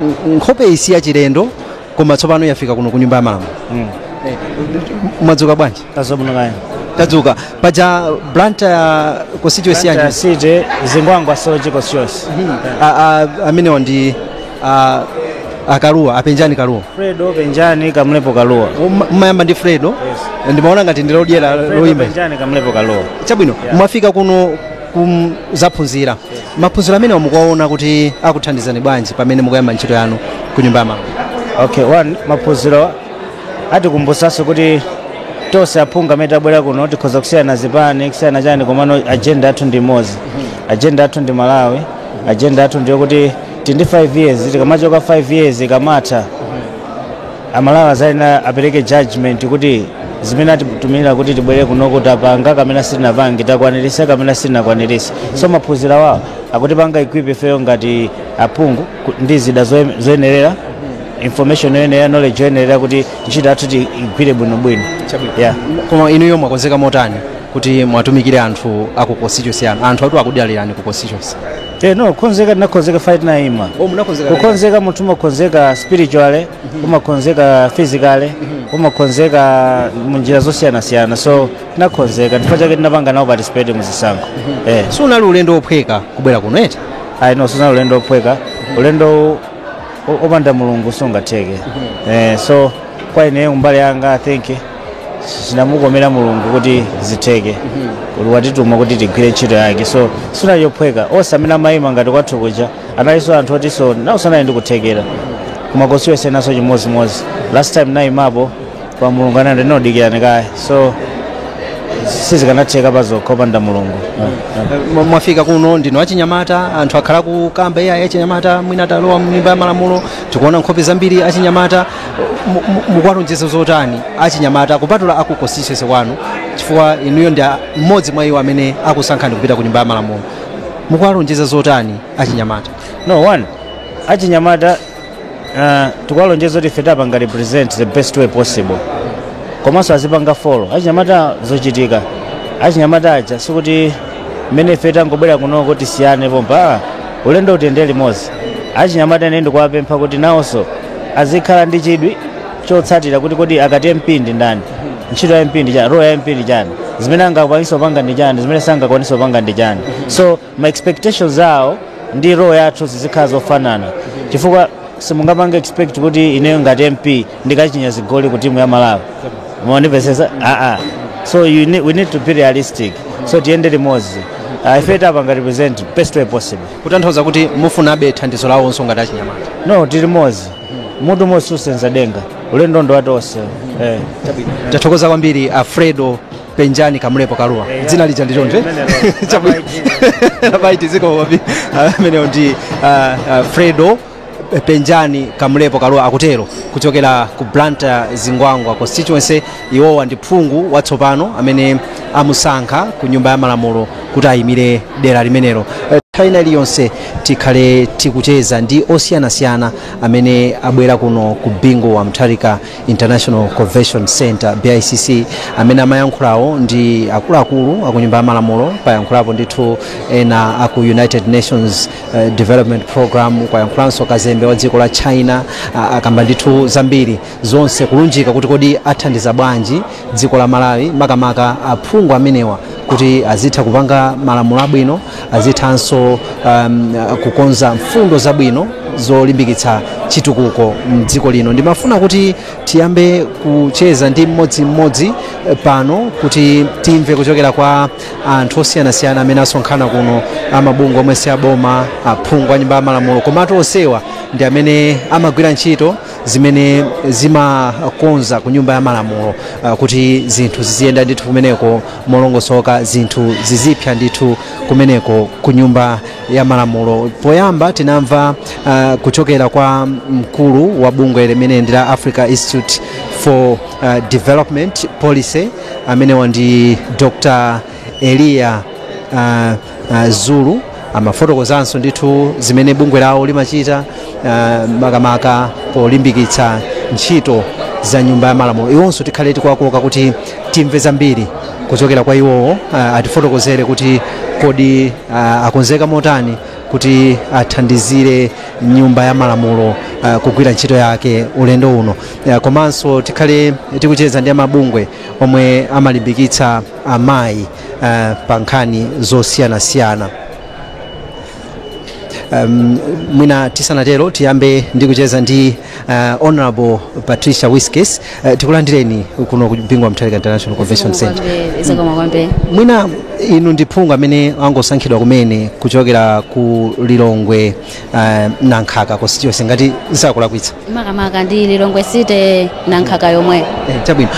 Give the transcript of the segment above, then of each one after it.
Nkhope isi ya chilendo koma tsopano yafika kuno ku nyumba ya malamulo. Mwadzuka bwanji? Tazomuno Tadzuka. Paja Blantyre ya constituency yanji City Zingwangwa Soji constituency. Amene ndi Kaluwa, Penjani Kaluwa. Fredo Penjani Kamlepo Kaluwa. Mmayamba ndi Fredo. Ndimaona ngati ndilodiera loyimba. Penjani Kamlepo Kaluwa. Chabwino, mwafika kuno zaphunzira. Maphunziro amene mukuwaona kuti akuthandizani bwanji pamene mukuyamba ntchito yanu ku nyumba ya malamulo. Okay, one maphunziro atikumbusanso kuti tonse aphungu amene tabwera kuno tikhoza kusiyana zipani kusiyana chani komano agenda yathu ndi imodzi. Agenda yathu ndi Malawi. Agenda yathu ndiyo kuti tindi 5 years tikamachoka 5 years ikamatha amalawi azalina apereke judgment kuti zimene atitumira kuti tibwere kuno kuti apanga kamene sitinapange takwaniritsa kamene sitinakwanirisa. So maphunziro awa akutipanga equipe ifeyo ngati aphungu ndi zida zoyenerera information yoyenerera knowledge yoyenerera kuti ntchito yathu igwire bwinobwino. Yeah. Koma inuyo mwakonzeka motani kuti mwatumikire anthu aku constituency yanu, anthu atu akudalirani ku constituency? No, nakonzeka fight na ima. Kukonzeka munthu umakonzeka spiritually, umakonzeka physically, umakonzeka munjira zosiyana-siyana. So nakonzeka chifukwa chake tinapanga nawo participate muzisankho. Sunali ulendo ophweka kubwera kuno eti? No, sunali ulendo ophweka. Ulendo opanda mulungu sungatheke. So kwa ine umbali yanga I think sinamukomera mulungu kuti zitheke. Watituma kuti tigwire ntchito yake. So sunali yophweka. Osamina mayima ngati kwathu kuja analiso anthu oti so nawo sanali ndikuthekera. Koma constituency naso chimodzi-modzi. Last time nayimapo kwa mulungu anandi ndinodikirani kaya. So sizikanatheka pazokha opanda mulungu. Mwafika kuno ndino achinyamata, anthu akhala ku kamba iya achinyamata mwina talowa mnyumba ya malamulo, tikuona nkhope zambiri achinyamata. Mukwalonjeza zotani achinyamata kupatula aku constituency wanu chifukwa inuyo ndi mmodzi mwa iwo amene akusankhani kupita ku nyumba ya malamulo? Mukwalonjeza zotani achinyamata? No, one achinyamata tikwalonjeza kuti fetapa nga represent the best way possible. Komanso azipanga follow achinyamata zochitika. Achinyamata aja sikuti mmene feta ngobwera kuno kuti siyane pompa ulendo utendere limodzi. Achinyamata ine ndikuwapempha kuti nawonso azikhala ndi chidwi chotsatira kuti kodi akati mpindi ndani ntchito ya mpindi chani roho ya mpindi chani zimene angakwanisa panga ndi chani zimene sangakwanisa panga ndi chani. So my expectations zao ndi roho yathu zizikhala zofanana chifukwa simungapanga expect kuti ineyo ngati MP ndikachinya zigoli ku timu ya Malawi. Mwandipesesa? So we need to be realistic. So tiyende limodzi. Ifeta apa ngati represent best way possible. Kutanthauza kuti mufunabe thandizo lawonso ngati achinyamata? No, tili limodzi. Munthu mmodzi susenza denga. Ulendo ndo watonse. Tathokoza kwambiri Fredo Penjani Kamlepo Kaluwa. Dzina lija ndichonde? Labaiti ziko wapi? Amene ndi Fredo Penjani Kamlepo Kaluwa akutero kuchokera ku Blantyre Zingwangwa constituency. Iwowa ndi phungu watsopano amene amusankha ku nyumba ya malamulo kuti ayimire dera limenelo. Nthawi iliyonse tikhale tikucheza ndi osiyanasiyana amene abwera kuno ku bingo wa Mutharika International Convention Center BICC, amene amayankhulawo ndi akuluakulu aku nyumba ya malamulo. Payankhulapo ndithu ena aku United Nations Development Program, kwayankhulanso kazembe wa dziko la China, akamba ndithu zambiri zonse kulunjika kuti kodi athandiza bwanji dziko la Malawi makamaka aphungu amenewa kuti azitha kupanga malamulo abwino, azithanso kukonza mfundo zabwino zolimbikitsa chitukuko mdziko lino. Ndimafuna kuti tiyambe kucheza ndi mmodzi pano kuti timve kuchokera kwa anthu osiyanasiyana amene asonkhana kuno, amabungwe omwe si aboma, aphungu a nyumba ya malamulo, komatu onsewa ndi amene amagwira ntchito zimene zimakonza ku nyumba ya malamulo kuti zinthu ziziyenda ndithu kumeneko molongosoka, zinthu zizipya ndithu kumeneko ku nyumba ya malamulo. Poyamba tinamva kuchokera kwa mkulu wa bungwe limene ndi la Africa Institute for Development Policy amene ndi Dr. Elia Zulu. Amafotokozanso ndithu zimene bungwe lawo limachita makamaka polimbikitsa ntchito za nyumba ya malamulo. Iwonso tikhale tikuwakoka kuti timve zambiri kuchokera kwa iwowo, atifotokozere kuti kodi akonzeka motani kuti athandizire nyumba ya malamulo kugwira ntchito yake ulendo uno, komanso tikhale tikucheza ndi mabungwe omwe amalimbikitsa amayi pa nkhani zosiyanasiyana. Mwina tisanatero tiyambe ndi kucheza ndi Honorable Patricia Whiskes. Tikulandireni kuno ku Bingwa Mutharika International Convention Center. Mwina inu ndi phungu amene angosankhidwa kumene kuchokera ku Lilongwe Nankhaka constituency, ngati sakulakwitsa makamaka ndi Lilongwe City Nankhaka yomwe. Chabwino,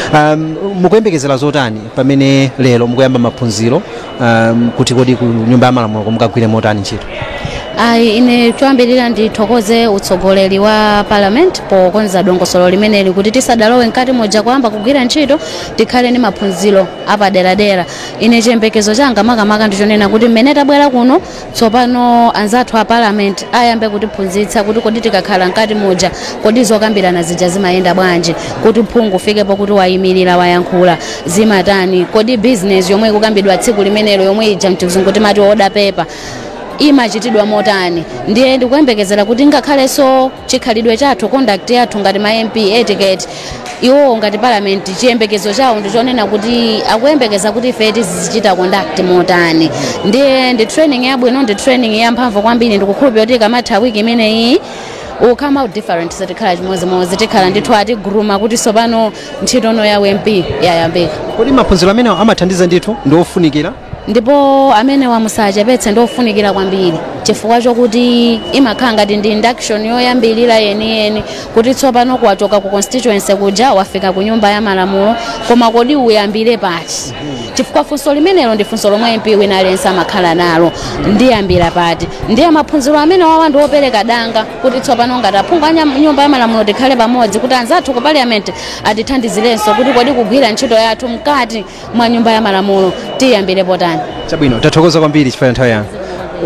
mukuyembekezera zotani pamene lero mukuyamba maphunziro kuti kodi ku nyumba ya malamulo mukagwire motani ntchito? Ine choyambirira ndithokoze utsogoleri wa parliament pokonza dongosolo limeneli kuti tisadalowe nkati moja kuyamba kugwira ntchito, tikhale ndi maphunziro apaderadera. Ine chiyembekezo changa makamaka ndichonena kuti mmene tabwera kuno tsopano anzathu a parliament ayambe kutiphunzitsa kuti kodi tikakhala nkati moja kodi zokambirana zija zimayenda bwanji, kuti phungu ufikepo kuti wayimirira wayankhula zimatani, kodi business yomwe ikukambidwa tsiku limenelo yomwe ija mchizungu timati order paper imachitidwa motani. Ndiye ndikuyembekezera kuti ngakhalenso chikhalidwe chathu conduct yathu ngati ma MP etiquette iwo ngati parliament chiyembekezo chawo ndichonena kuti akuyembekeza kuti ife tizichita conduct motani. Ndiye ndi training yabwino, ndi training yamphamvu kwambiri. Ndikukhulupirira kuti kamatha wiki imeneyi come out different, satikhala chimozimozi, tikhala ndithu atiguruma kuti sopano ntchitono ya MP yayambika. Kodi maphunziro amene amathandiza ndithu ndi ofunikira, ndipo amene wamusachepetse ndi ofunikira kwambiri chifukwa chokuti imakhala ngati ndi induction yoyambirira yeniyeni kuti tsopano kwachoka ku constituency kuja wafika ku nyumba ya malamulo, koma kodi uyambire pati, chifukwa funso limenelo ndi funso lomwe MP wina aliyense amakhala nalo, ndiyambira pati. Ndiye maphunziro amene wawa ndi opereka danga kuti tsopano ngati aphungu a nyumba ya malamulo tikhale pamodzi kuti anzathu ku parliament atithandizirenso kuti kodi kugwira ntchito yathu mkati mwa nyumba ya malamulo tiyambire potani. Chabwino, tathokoza kwambiri chifukwa nthawi yanu.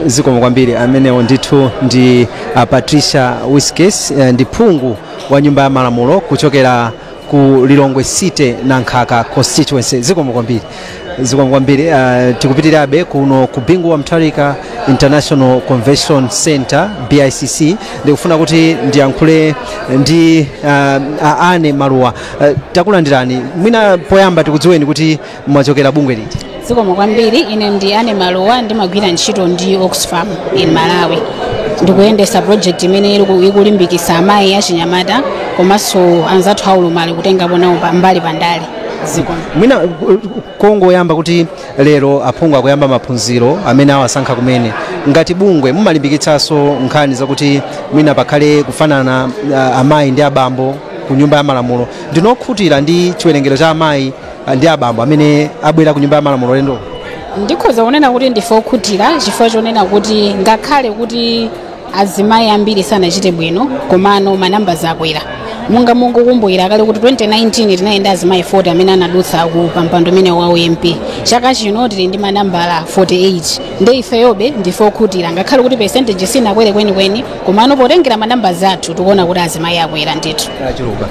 Zikomo kwambiri. Amenewo ndithu ndi Patricia Whiskes, ndi phungu wa nyumba ya malamulo kuchokera ku Lilongwe City Nankhaka constituency. Zikomo kwambiri. Zikomo kwambiri. Tikupitirabe kuno ku Bingwa Mutharika International Convention Center BICC. Ndikufuna kuti ndiyankhule ndi Ane Maluwa. Takulandirani. Mwina poyamba tikudziweni kuti mwachokera bungwe liti? Zikomo kwambiri. Ine ndi Ane Maluwa, ndimagwira ntchito ndi Oxfam in Malawi. Ndikuyendesa project imene ikulimbikitsa amayi achinyamata komanso anzathu aulumali kutengapo nawo mbali pandale. Zikomo. Mwina kongoyamba kuti lero aphungu akuyamba maphunziro amene awasankha kumene, ngati bungwe mumalimbikitsanso nkhani zakuti mwina pakhale kufanana amayi ndi abambo ku nyumba ya malamulo, ndinokhutira ndi chiwerengero cha amayi ndi abambo amene abwera ku nyumba ya malamulo lendo? Ndikhoza kunena kuti ndife okhutira chifukwa chonena kuti ngakhale kuti azimayi ambiri sanachite bwino komano manambala akwera. Munga kumbukira kale kuti 2019 tinayenda azimayi 40 amene anadutsa ku pampando imene wa MP. Chaka chino tili ndi manambala 48. Ndi ifeyobe ndife okhutira ngakhale kuti percentage sinakwere kwenikweni komano potengera manambala athu tikuona kuti azimayi akwera ndithu. Achuluka.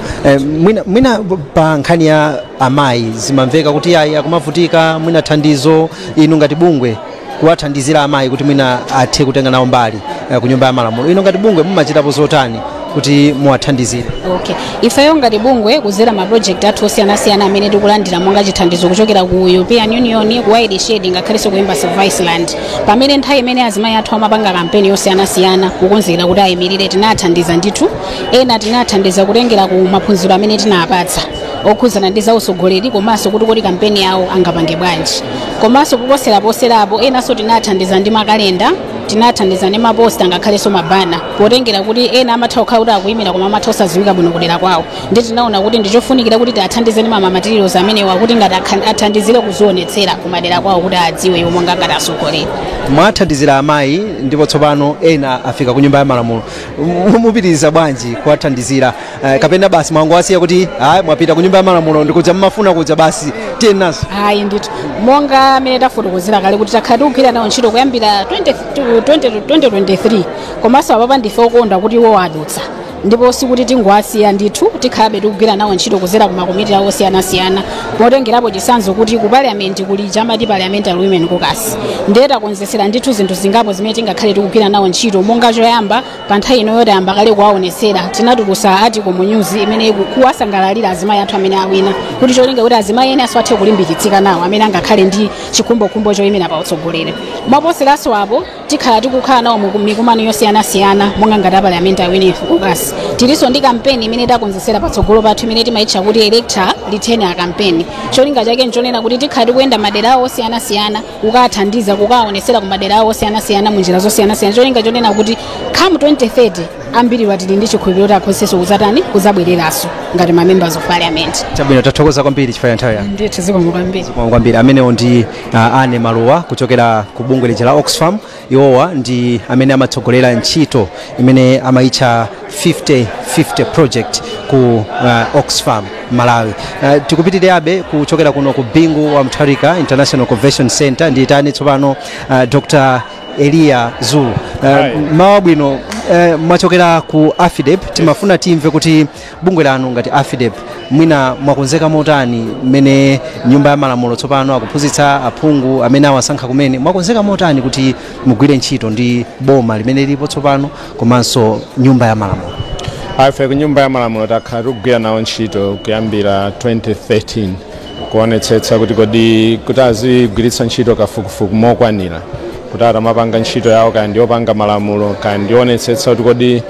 Mwina pa nkhani ya amayi zimamveka kuti ayi akumavutika, mwina thandizo inu ngati bungwe kuwathandizira amayi kuti mwina athe kutenga nawo mbali ku nyumba ya malamulo, inu ngati bungwe mumachitapo zotani kuti muwathandizire? Okay. Ifeyo ngati bungwe kuzera ma project athu osiyanasiyana amene tikulandira monga chithandizo kuchokera ku European Union, ku Wide Shed ngakhalenso ku Embassy of Iceland. Pamene nthawi imene azimayi athu amapanga kampeni yosiyanasiyana kukonzera kuti ayimirire, tinathandiza ndithu. Ena tinathandiza kutengera ku maphunziro amene tinapatsa okhuzana ndi za usogoleri komanso kuti kodi kampeni yawo angapange bwanji. Komanso kuposerapo enanso tinathandiza ndi makalenda, tinathandiza ndi maposta ngakhalenso mabana potengera kuti ena amatha kukhala kuti akuyimira koma amatha osadziwika bwino kudera kwawo. Ndi tinaona kuti ndichofunikira kuti tiathandize ndi mama materials amene wakuti ngati athandizire kuzionetsera kumadera kwawo kuti adziwe yomwe ngati asogoleri. Mwathandizira amayi ndipo tsopano ena afika ku nyumba ya malamulo, mupitiriza bwanji kuwathandizira kapena basi mwangowasiya kuti mwapita ku nyumba ya malamulo ndikuja mmafuna kuja basi tiyenaso? Hayi ndithu monga amene tafotokozera kale kuti takhala tikugwira nawo ntchito kuyambira 2023 komanso apapa ndife okonda kuti iwo adutsa ndipo sikuti tingwasiya ndithu tikhalabe tikugwira nawo ntchito kuzera ku makomiti awo osiyanasiyana potengerapo chisanzo kuti ku parliament kuli chamati parliamentary women caucus ndiye takonzesera ndithu zinthu zingapo zimene tingakhale tikugwira nawo ntchito monga choyamba pa nthawi ino yoti ayamba kale kuwaonetsera tinatulusa article mu news imene kuwasangalalira azimayi athu amene awina kuti cholinga kuti azimayi ene asathe kulimbikitsika nawo amene angakhale ndi chikhumbokhumbo choyimira pa utsogoleri mwaposeranso apo tikhala tikukhala nawo mu mikumano yosiyanasiyana monga ngati a parliamentary women caucus tiliso ndi kampeni imene takonzesera patsogolo pathu imene timayitcha kuti elector retainer campaign cholinga chake nchonena kuti tikhala tikuyenda madera awo osiyanasiyana kukathandiza kukaonetsera ku madera awo osiyanasiyana mu njira zosiyanasiyana cholinga chonena kuti come 2030 ambiri watili ndi chikhulupiriro kuti akhonseso kuzatani kuzabwereranso ngati ma members of parliament. Chabwino tathokoza kwambiri chifukwa cha nthawi yanu. Ndithu zikomo kwambiri amenewo ndi Anne Maluwa kuchokera ku bungwe lija la Oxfam. Iwowa ndi amene amatsogolera ntchito imene amayitcha 50-50 project ku Oxfam Malawi. Tikupitirirabe kuchokera kuno ku Bingu wa Mutharika International Convention Center ndi tani tsopano Dr. Elia Zulu. Mawa bwino mwachokera ku AFIDEP timafuna timve kuti bungwe lanu ngati AFIDEP mwina mwakonzeka motani mmene nyumba ya malamulo tsopano akuphunzitsa aphungu amene awasankha kumene mwakonzeka motani kuti mugwire ntchito ndi boma limene lilipo tsopano komanso nyumba ya malamulo. Ife ku nyumba ya malamulo takhala tikugwira nawo ntchito kuyambira 2013 kuonetsetsa kuti kodi kuti azigwiritsa ntchito kafukufuku mokwanira kuti atamapanga ntchito yawo kandi opanga malamulo kandi onetsetsa kuti kodi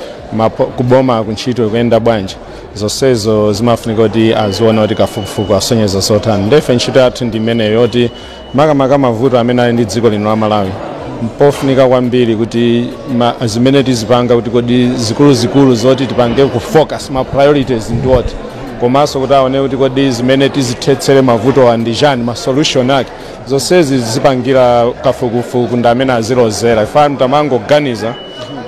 kuboma ku ntchito kuyenda bwanji zonsezo zimafunika kuti aziona kuti kafukufuku asonyeza zotani. Ndefe ntchito yathu ndi imeneyo yoti makamaka mavuto amene ali ndi dziko lino la Malawi mpofunika kwambiri kuti zimene tizipanga kuti kodi zikuluzikulu zoti tipange ku focus ma priorities ndiwoti komanso kuti aone kuti kodi zimene tizithetsere mavuto andijani ma solution ake zonsezi zipangira kafukufuku ndi amene azilozera ifani tamangoganiza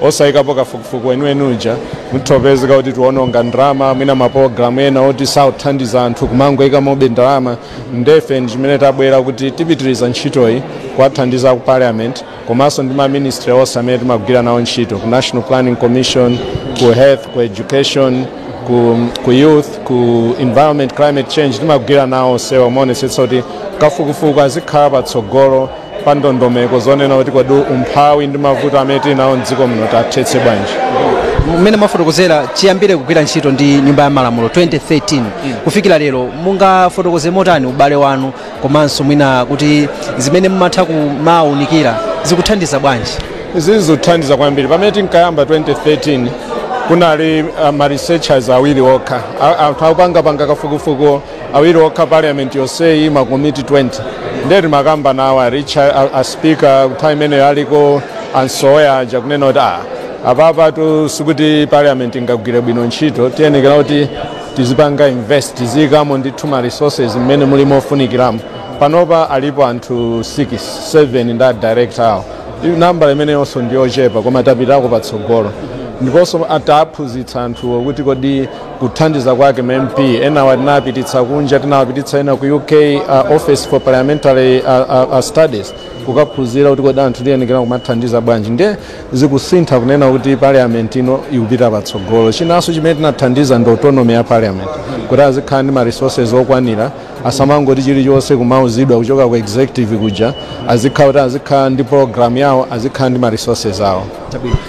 osayikapo kafukufuku wenu uja mutopezeka kuti tiwononga ndrama mwina maprogramu ena oti sauthandiza anthu kumangoyika mobe ndalama. Ndefe ndi chimene tabwera kuti tipitiriza ntchitoyi kuwathandiza ku parliament komanso ndi ma ministry onse amene timagwira nawo ntchito ku National Planning Commission, ku health, ku education, ku youth, ku environment, climate change timagwira nawo sewa moonetsetsa kuti kafukufuku azikhala patsogolo pa ndondomeko zonena kuti kodi umphawi ndi mavuto amene tili nawo mdziko muno tathetse bwanji. Mmene mafotokozera chiyambire kugwira ntchito ndi nyumba ya malamulo 2013 kufikira lero mungafotokoze motani ubale wanu komanso mwina kuti zimene mumatha kumaunikira zikuthandiza bwanji? Zikuthandiza kwambiri. Pamene tinkayamba 2013 kunali ma researchers awiri okha akupanga kafukufuku awiri okha parliament yonseyi makomiti 20 ndeti makamba nawo a speaker nthawi imeneyo aliko ansoya aja kunena kuti apapa sikuti parliament ingagwire bwino ntchito tiyenekera kuti tizipanga invest tiziyikamo ndithu ma resources mmene muli mofunikiramo. Panopa alipo anthu 6-7 ndi director awo namba imene yonso ndiyochepa koma tapitako patsogolo ndiponso ataphunzitsa anthu kuti kodi kuthandiza kwake MP ena watinapititsa kunja tinawapititsa ena ku UK Office for Parliamentary Studies kukaphunzira kuti kodi anthu tiyenekera kumathandiza bwanji. Ndiye zikusintha kunena kuti parliament ino ikupita patsogolo. Chinanso chimene tinathandiza ndi autonomy ya parliament kuti azikhala ndi ma resources okwanira asamangoti chilichonse kumauzidwa kuchoka ku executive kuja azikhala ndi program yawo azikhala ndi ma resources awo.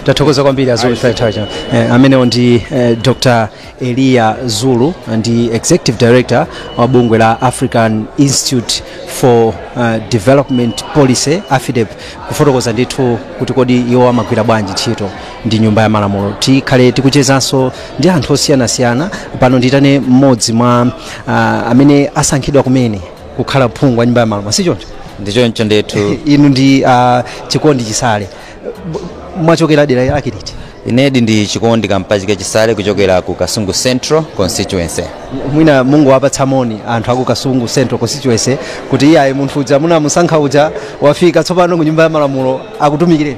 Tathokoza kwambiri Azulu Taitaja. Amenewo ndi Dr. Elia Zulu ndi Executive Director wa bungwe la African Institute for Development Policy AFIDEP kufotokoza ndithu kuti kodi iwo amagwira bwanji ntchito ndi nyumba ya malamulo. Tikhale tikuchezanso ndi anthu osiyanasiyana pano nditane mmodzi mwa amene asankhidwa kumene kukhala phungu wa nyumba ya malamulo sichoncho? Ndichoncho ndithu. Inu ndi Chikondi Chisale mwachokera dera lake liti? Inedi ndi Chikondi Kampachike Chisale kuchokera ku Kasungu Central Constituency. Mwina Mungu wapatsa moni anthu aku Kasungu Central Constituency kuti iyaye munthu uja munamusankha uja wafika tsopano ku nyumba ya malamulo akutumikireni.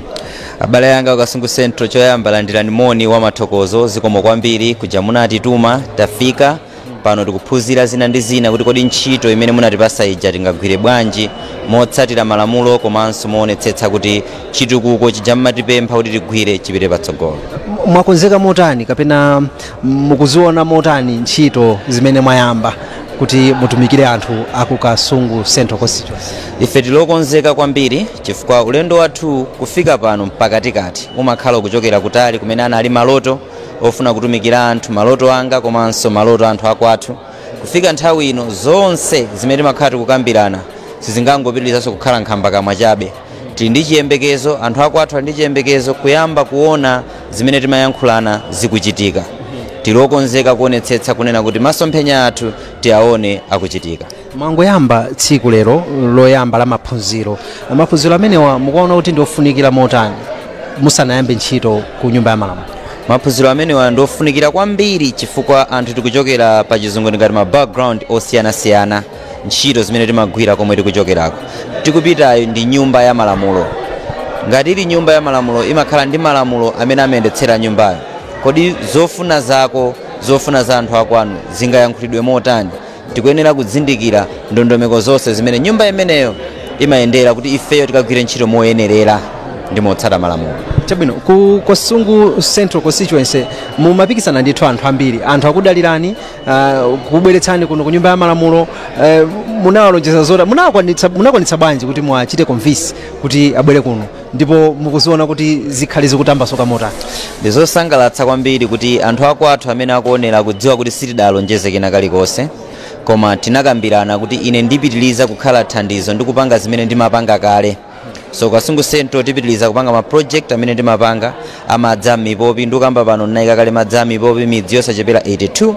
Abale yanga ku Kasungu Central choyamba landirani moni wa mathokozo zikomo kwambiri kuja munatituma tafika pano tikuphunzira zina ndi zina kuti kodi ntchito imene munatipasa ija tingagwire bwanji motsatira malamulo komanso moonetsetsa kuti chitukuko chija mmatipempha kuti tigwire chipite patsogolo. Mwakonzeka motani kapena mukuziona motani ntchito zimene mwayamba kuti mutumikire anthu aku Kasungu Central Constituency? Ife tilokonzeka kwambiri chifukwa ulendo wathu kufika pano mpakatikati umakhala kuchokera kutali kumene anali maloto ofuna kutumikira anthu, maloto anga komanso maloto anthu akwathu. Kufika nthawi ino zonse zimene timakhala tikukambirana sizingangopitirizaso kukhala nkhamba kamwa chabe. Tili ndi chiyembekezo, anthu akwathu ali ndi chiyembekezo kuyamba kuona zimene timayankhulana zikuchitika. Tilokonzeka kuonetsetsa kunena kuti masomphenya athu tiaone akuchitika. Mwangoyamba tsiku lero loyamba la maphunziro amenewa mukuona kuti ndiofunikira motani musanayambe ntchito ku nyumba ya malamulo? Maphunziro amenewa ndofunikira kwambiri chifukwa anthu tikuchokera pa chizungu ngati ma background osiyanasiyana. Ntchito zimene timagwira komwe tikuchokerako tikupitayo ndi nyumba ya malamulo. Ngati ili nyumba ya malamulo imakhala ndi malamulo amene amayendetsera nyumbayo. Kodi zofuna zako, zofuna za anthu akwanu zingayankhulidwe motani? Tikuyenera kuzindikira ndondomeko zonse zimene nyumba imeneyo imayendera kuti ifeyo tikagwire ntchito moyenerera ndi motsata malamulo. Chabwino, ku Kasungu Central Constituency mumapikisana ndithu anthu ambiri, anthu akudalirani kubweretsani kuno ku nyumba ya malamulo. Munawalonjeza zota munakwanitsa bwanji kuti mwachite convince kuti abwere kuno, ndipo mukuziona kuti zikhali zikutambasuka motani? Ndizosangalatsa kwambiri kuti anthu akwathu amene akuonera kudziwa kuti sitidalonjeze kena kalikonse, koma tinakambirana kuti ine ndipitiliza kukhala thandizo ndi kupanga zimene ndimapanga kale. So Kasungu Central tipitiliza kupanga ma project amene ndimapanga amadza mipopi, ndikamba pano naika kale madza mipopi midzi yosachepera 82.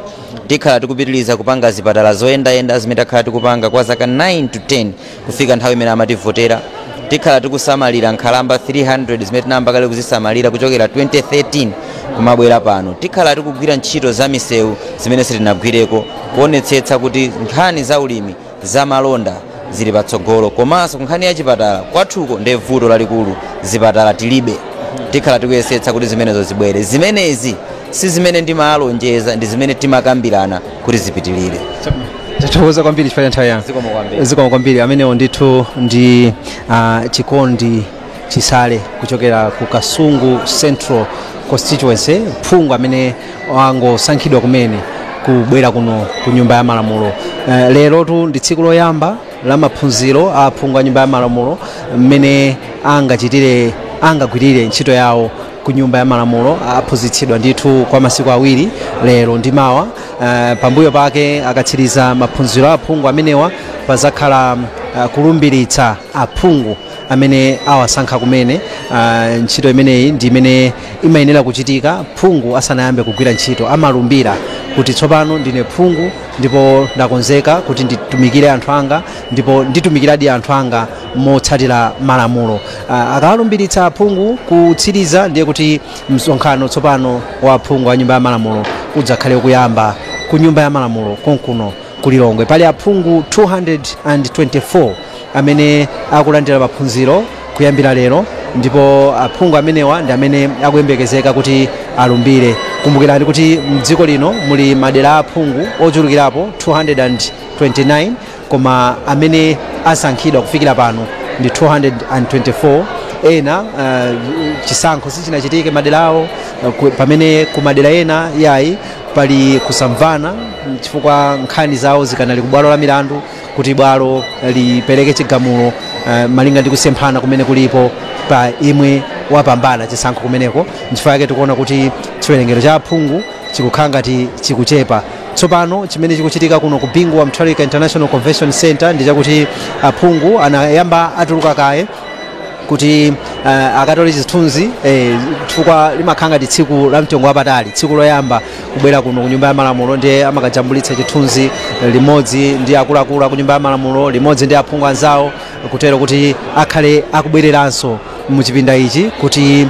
Tikhala tikupitiliza kupanga zipatala zoyenda zimene takhala tikupanga kwa zaka 9 to 10 kufika nthawi imene amativotera. Tikhala tikusamalira nkhalamba 300 zimene tinayamba kale kuzisamalira kuchokera 2013 kumabwera pano. Tikhala tikugwira ntchito za misewu zimene sitinagwireko kuonetsetsa kuti nkhani za ulimi za malonda zili patsogolo, komanso nkhani ya chipatala kwathuko ndi vuto lalikulu, zipatala tilibe. Tikhala tikuyesetsa kuti zimenezo zibwere. Zimenezi si zimene ndimalonjeza, ndi zimene timakambirana kuti zipitilire. Tathokoza kwambiri chifukwa cha nthawi yanu. Zikomo kwambiri. Amenewo ndithu ndi Chikondi Chisale kuchokera ku Kasungu Central Constituency, phungu amene wangosankhidwa kumene kubwera kuno ku nyumba ya malamulo. Lerotu ndi tsiku loyamba la maphunziro a phungu a nyumba ya malamulo mmene angagwirire ntchito yawo ku nyumba ya malamulo. Aphunzitsidwa ndithu kwa masiku awiri, lero ndi mawa. Pambuyo pake akatsiriza maphunziro a phungu amenewa pazakhala kulumbiritsa aphungu amene awasankha kumene. Ntchito imeneyi ndi imene imayenera kuchitika phungu asanayambe kugwira ntchito. Amalumbira kuti tsopano ndine phungu ndipo ndakonzeka kuti nditumikire anthu anga ndipo nditumikiradi anthu anga motsatira malamulo. Akalumbiritsa aphungu kutsiriza ndiye kuti msonkhano tsopano wa aphungu a nyumba ya malamulo udzakhale kuyamba ku nyumba ya malamulo konkuno ku Lilongwe. Pali aphungu 224 amene akulandira maphunziro kuyambira lero, ndipo aphungu amenewa ndi amene akuyembekezeka kuti alumbire. Kumbukirani kuti mdziko lino muli madera aphungu ochulukirapo 229, koma amene asankhidwa kufikira pano ndi 224. Ena chisankho sichinachitike madera awo, pamene ku madera ena yayi pali kusamvana chifukwa nkhani zawo zikanali ku bwalo la milandu kuti bwalo lipereke chigamulo malinga ndi kusemphana kumene kulipo pa imwe wapambana chisankho kumeneko. Nchifukwa yake tikuona kuti chiwerengero cha aphungu chikukhala ngati chikuchepa. Tsopano chimene chikuchitika kuno ku Bingu wa Mtharika International Convention Center ndi chakuti aphungu anayamba atuluka kaye kuti akatole chithunzi chifukwa limakhala ngati tsiku la mtengo wapatali, tsiku loyamba kubwera kuno ku nyumba ya malamulo. Ndiye amakajambulitsa chithunzi limodzi ndi akuluakulu ku nyumba ya malamulo, limodzi ndi aphungu anzawo, kutero kuti akhale akubwereranso mu chipinda ichi kuti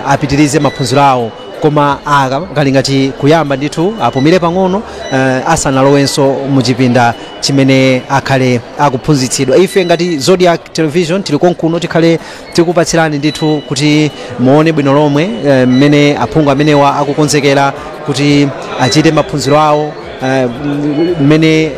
apitirize maphunziro awo. Koma kali ngati kuyamba ndithu apumire pang'ono asanalowenso mu chipinda chimene akhale akuphunzitsidwa. Ife ngati Zodiac Television tili konkuno tikhale tikupatsirani ndithu kuti muone bwino lomwe mmene aphungu amenewa akukonzekera kuti achite maphunziro awo mmene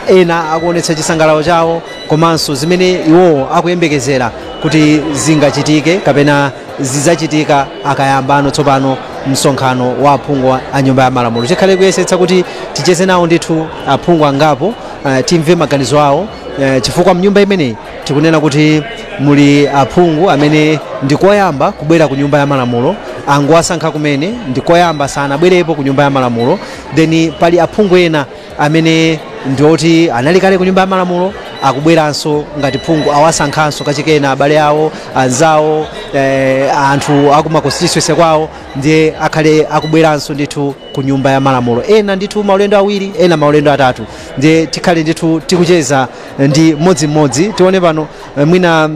ena akuonetsa chisangalalo chawo komanso zimene iwo akuyembekezera kuti zingachitike kapena zizachitika akayambano tsopano msonkhano wa aphungu a nyumba ya malamulo. Tikhale kuyesetsa kuti ticheze nawo ndithu aphungu angapo, timve maganizo awo, chifukwa mnyumba imeneyi tikunena kuti muli aphungu amene ndikoyamba kubwera ku nyumba ya malamulo, angowasankha kumene ndikoyamba sanabwerepo ku nyumba ya malamulo. Then pali aphungu ena amene ndioti anali kale ku nyumba ya malamulo akubweranso ngati phungu awasankhanso kachikena abale awo anzawo, anthu akuma constituency kwawo ndiye akhale akubweranso ndithu ku nyumba ya malamulo. Ena ndithu maulendo awiri, ena maulendo atatu, ndiye tikhale ndithu tikucheza ndi mmodzi tione pano mwina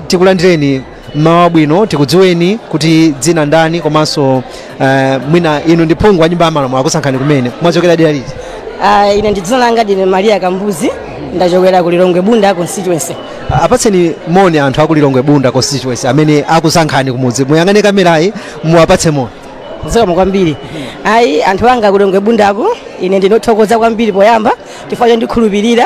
tikulandireni mawa bwino, tikudziweni kuti dzina ndani komanso mwina inu ndi phungu wa nyumba ya malamulo akusankhani kumene mwachokera dera liti? Ine ndi dzina langa ndine Maria Kambuzi, ndachokera ku Lilongwe Bunda constituency. Apatseni moni anthu aku Lilongwe Bunda constituency amene akusankhani kumudzi, muyang'ane kamerayi muwapatse moni. Zikomo kwambiri. Anthu anga ku Lilongwe Bundako ine ndinothokoza kwambiri poyamba tifanya ndikhulupirira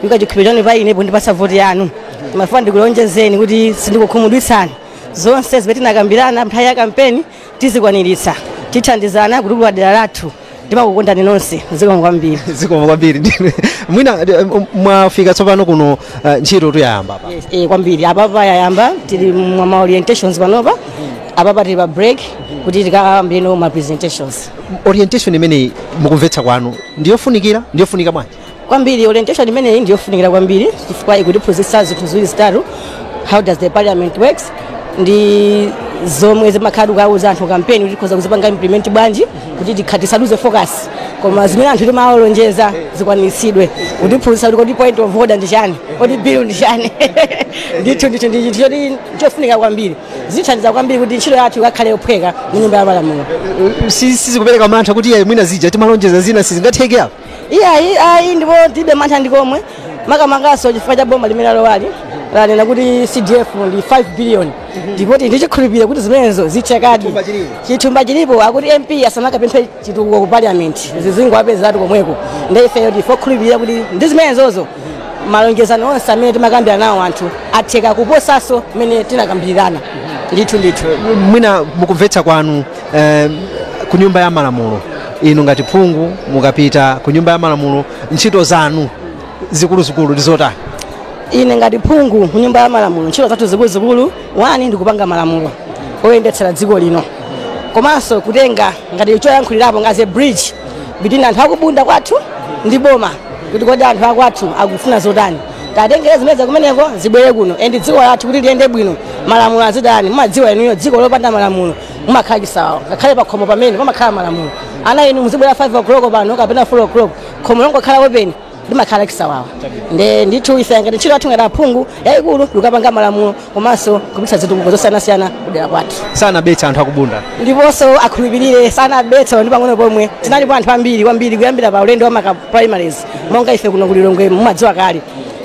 kukachikhulupirani pa ine pondipatsa voti yanu. Mafuna ndikulonjezeni kuti sindikukhumudwitsani, zonse zimene tinakambirana nthawi ya kampeni tizikwaniritsa, tithandizana kuti kwa dera lathu. Ndimakukondani nonse. Zikomo kwambiri. Zikomo kwambiri. Mwina mwafika tsopano kuno ntchito tuyayamba apa? Yes, kwambiri. Apapa yayamba tili mwa orientations panopa. Apapa tili pa break kuti tikayambire no ma presentations. Orientation imene mukumvetsa kwanu ndiyofunika bwanji? Kwambiri orientation imene ndiyofunikira kwambiri chifukwa ikutiphunzitsa zinthu ziwiri zitatu. How does the parliament works? Ndi zomwe zimakhala ukauza anthu kampeni kuti tikhoza kuzipanga implement bwanji kuti tikhatisaluze focus, koma zimene anthu timalonjeza zikwaniritsidwe. Kutiphunzitsa kuti point of order ndi chani, kuti bill ndi chani. Ndithu chofunika kwambiri, zithandiza kwambiri kuti ntchito yathu ikakhale yophweka mu nyumba ya malamulo. Sizikupereka mantha kuti mwina zija timalonjeza zina sizingatheke apo? Ayi ndipo tibe mantha ndikomwe makamangaso chifukwa cha boma limene lowali lanena kuti CDF ndi 5 billion, ndipo ndichikhulupirira kuti zimenezo zichekadi. Chithumba chilipo akuti MP asanakapemphe chitukuko ku parliament zizingowapezatu komweko, ndifeyo ndifokhulupirira kuti ndi zimenezozo malonjezano onse amene timakambira nawo anthu atheka kuposaso mmene tinakambirirana. Ndithu mwina mukumvetsa kwanu ku nyumba ya malamulo, inu ngati phungu mukapita ku nyumba ya malamulo ntchito zanu zikuluzikulu ndi zotani? Ine ngati phungu ku nyumba ya malamulo ntchito zathu zikuluzikulu, wani ndikupanga malamulo oyendetsera dziko lino, komanso kutenga ngati choyankhulirapo ngazi bridge between anthu akubunda kwathu ndi boma, kuti kodi anthu akwathu akufuna zotani, tatengere zimene kumeneko zibwere kuno endi dziko lathu kuti liyende bwino. Malamulo azidani, mumadziwa inuyo dziko lopanda malamulo mumakhala chisawa, ngakhale pakhomo pamene pamakhala malamulo. Ana inu muzibwera 5 o'clock pano kapena 4 o'clock, khomo longokhala open limakhala chisawawa. Ndithu ife ngati ntchito yathu ngati aphungu yayikulu tikapanga malamulo komanso kupitsa zitukuko zosiyanasiyana kudera kwathu. Sanabetsa anthu akubunda ndiponso akhulupirire sanabetsa ndi pang'ono pomwe tinalipo anthu ambiri kwambiri kuyambira pa ulendo wa maka primaries monga ife kuno ku Lilongwe mumadziwa kale.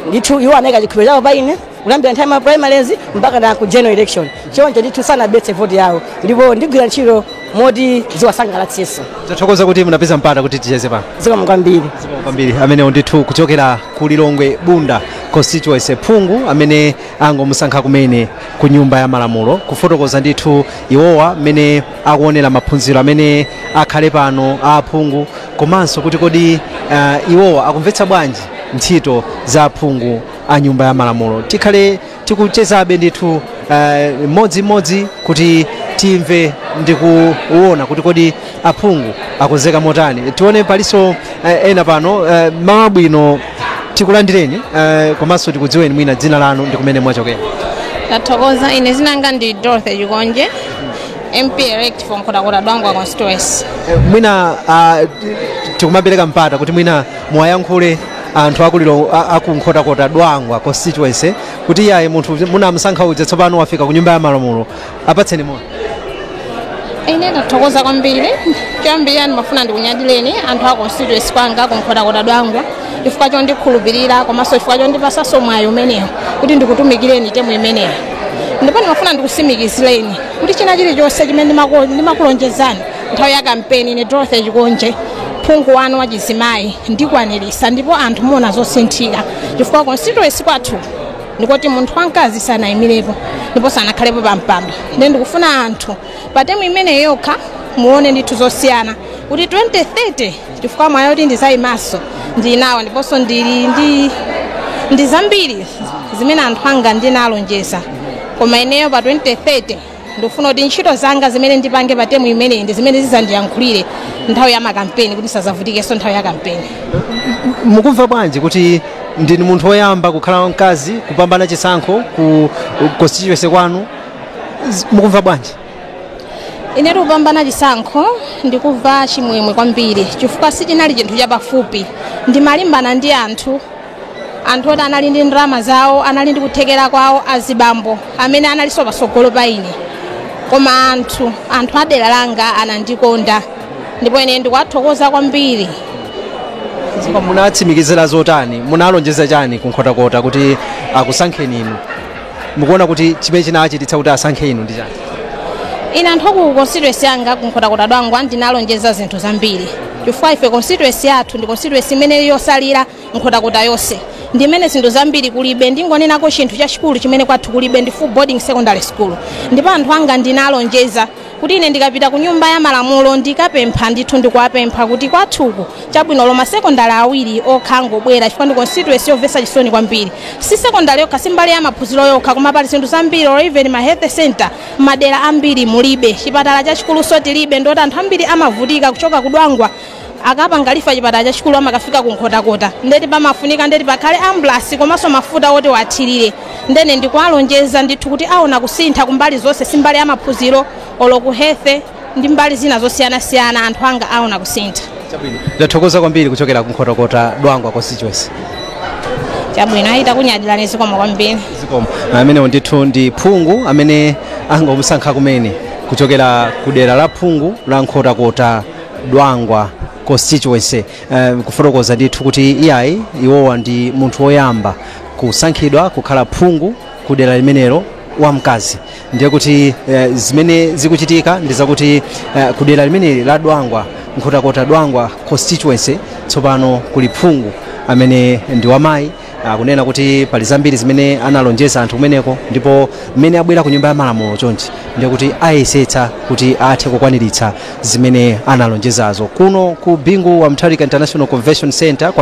Ndithu iwo anayika chikhulupiriro chawo pa ine kuyambira nthawi ya primaries mpaka na ku general election, choncho ndithu sanabetse voti yawo, ndipo ndigwira ntchito moti ziwasangalatsenso. Tathokoza kuti munapeza mpata kuti ticheze pano. Zikomo kwambiri. Amenewo ndithu kuchokera ku Lilongwe Bunda constituency, phungu amene angomusankha kumene ku nyumba ya malamulo kufotokoza ndithu iwowa amene akuonera maphunziro amene akhale pano a aphungu, komanso kuti kodi iwowa akumvetsa bwanji ntchito za aphungu a nyumba ya malamulo. Tikhale tikuchezabe ndithu mmodzi kuti timve ndi kuona kuti kodi aphungu akonzeka motani. Tione paliso ena pano. Mawa bwino, tikulandireni komanso tikudziweni mwina dzina lanu ndi kumene mwachokera. Tathokoza. Ine dzina langa ndi Dorothy Chikonje, MP elect for Nkhotakota Dwangwa constituency. Mwina tikumapereka mpata kuti mwina muwayankhule anthu aku Nkhotakota Dwangwa constituency kuti iyaye munthu munamusankha uja tsopano wafika ku nyumba ya malamulo, apatseni moni. Ine tathokoza kwambiri, choyambirira ndimafuna ndikunyadileni anthu a constituency kwanga ku Nkhotakota Dwangwa chifukwa chondikhulupirira komanso chifukwa chondipatsa mwayi umenewo kuti ndikutumikireni temu imeneyo. Ndipo ndimafuna ndikusimikizireni kuti china chilichonse chimene ndimakulonjezani nthawi ya kampeni. Ine Dorothy Chikonje, phungu wanu wachizimayi ndikwanirisa ndipo anthu muona zosinthika chifukwa constituency kwathu ndikuti munthu wamkazi sanayimirepo ndipo sanakhalepo pampando ndi ndikufuna anthu pa temu imene yokha muone ndithu zosiyana kuti 2030 chifukwa mwayo kuti ndizayimaso ndinawo ndiponso ndi zambiri zimene anthu anga ndinalonjeza koma ineyo pa 2030 ndifuna kuti ntchito zanga zimene ndipange pa temu imeneyi ndi zimene zizandiyankhulire nthawi ya makampeni kuti sazavutikenso nthawi ya kampeni. Mukumva bwanji kuti ndini munthu woyamba kukhala mkazi kupambana chisankho ku constituency kwanu, mukumva bwanji? Ine kupambana chisankho ndikuva chimwemwe kwambiri chifukwa sichinali chinthu chapafupi, ndimalimbana ndi anthu oti anali ndi ndalama zawo, anali ndi kuthekera kwawo, azibambo amene analinso patsogolo pa ine, koma anthu adera langa anandikonda ndipo ine ndikuwathokoza kwambiri. Munatsimikizira zotani, munalonjeza chani kunkhotakota kuti akusankheni inu? Mukuona kuti chimene chinachititsa kuti asankhe inu ndi chani? Ine anthu aku constituency yanga kunkhotakota dwangwa ndinalonjeza zinthu zambiri chifukwa ife constituency yathu ndi constituency imene yosalira nkhotakota yonse, ndi imene zinthu zambiri kulibe. Ndingonenako chinthu chachikulu chimene kwathu kulibe ndi full boarding secondary school, ndipo anthu anga ndinalonjeza kuti ine ndikapita ku nyumba ya malamulo ndikapempha ndithu ndikuwapempha kuti kwathuku chabwino loma sekondari awiri okhangobwera chifukwa ndi constituency yomvetsa chisoni kwambiri. Si sekondari yokha, simbali ya maphunziro yokha, koma pali zinthu zambiri or even ma health center madera ambiri mulibe, chipatala chachikuluso tilibe, ndoti anthu ambiri amavutika kuchoka kudwangwa akapanga lifa chipatala chachikulu amakafika kunkhotakota, ndeti pamafunika ndeti pakhale ambulance komanso mafuta oti wathirire. Ndene ndikuwalonjeza ndithu kuti aona kusintha kumbali zonse, simbali ya maphunziro olo ku health ndi mbali zina zosiyanasiyana, anthu anga aona kusintha. Chabwino, ndathokoza kwambiri kuchokera kunkhotakota Dwangwa constituency. Chabwino, aita kunyadilani zikomo kwambiri. Zikomo. Amene ndithu ndi phungu amene angomusankha kumene kuchokera kudera la phungu la nkhotakota Dwangwa constituency. Kufotokoza ndithu kuti iyayi iwowa ndi munthu woyamba kusankhidwa kukhala phungu kudera limenelo wamkazi. Ndiye kuti zimene zikuchitika ndi zakuti kudera limeneli la Dwangwa nkhotakota Dwangwa constituency tsopano kuli phungu amene ndi wamayi. Kunena kuti pali zambiri zimene analonjeza anthu kumeneko, ndipo mmene abwera ku nyumba ya malamulo chonchi ndiye kuti ayesetsa kuti athe kukwaniritsa zimene analonjezazo. Kuno ku Bingu wa Mutharika International Convention Center kwa